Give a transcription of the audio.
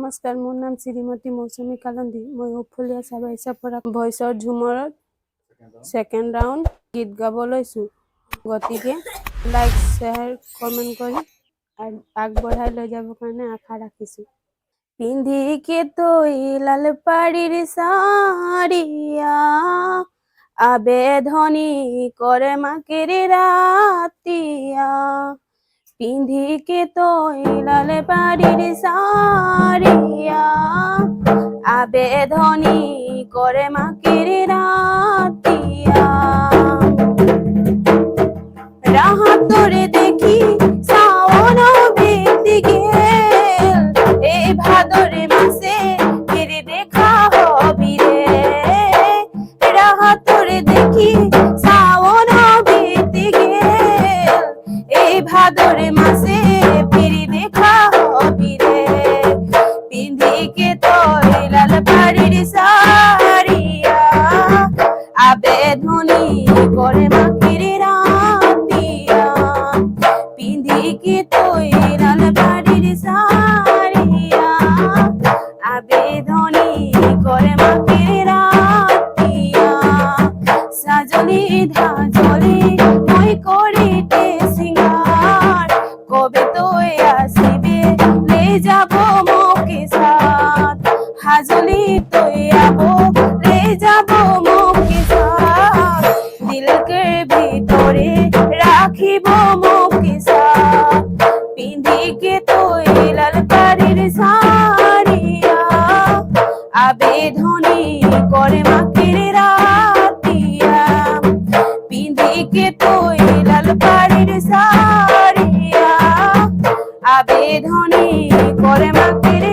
নমস্কাৰ, মোৰ নাম শ্ৰীমতী মৌচুমী কালন্দী। মই উফুলীয়া চাবাইচাৰ পৰা ভইচৰ ঝুমৰত ছেকেণ্ড ৰাউণ্ড গীত গাব লৈছোঁ। গতিকে লাইক, শ্বেয়াৰ, কমেণ্ট কৰি আগবঢ়াই লৈ যাবৰ কাৰণে আশা ৰাখিছোঁ। পিন্ধিকে তই লাল পাড়ির সারিয়া আবেদনী করে মাকের রাতিয়া, পিন্ধিকে তই লাল পাড়ির সারিয়া আবেদনী করে মাকের রাতিয়া, রাহাতরে দেখি শ্রাবণ বৃদ্ধি গেল, এই ভাদরে মাসে ফিরে দেখা হবি রে। রাহাতরে দেখি শ্রাবণ বৃদ্ধি গেল, এই ভাদরে মাসে ফিরে দেখা হবি রে। পিন্ধিকে তই লাল পাড়ির সারিয়া আবেদনী করে মাকের রাতিয়া, পিন্ধিকে তই লাল পাড়ির সারিয়া আবেদনী করে মাকের রাতিয়া, সাজলি ধাজলি মই করিতে সিঙ্গার, কবে তই আসিবে লে যাব মোকে সাথ, হাজলি তই আবো লে যাব মোকে সাথ, দিলকে ভিতরে রাখিব মোকে সাথ, পিন্ধিকে তই লাল পাড়ির সারিয়া আবেদনী করে মাকের রাতিয়া, পিন্ধিকে তই লাল পাড়ির সারিয়া আবেদনী করে মাকের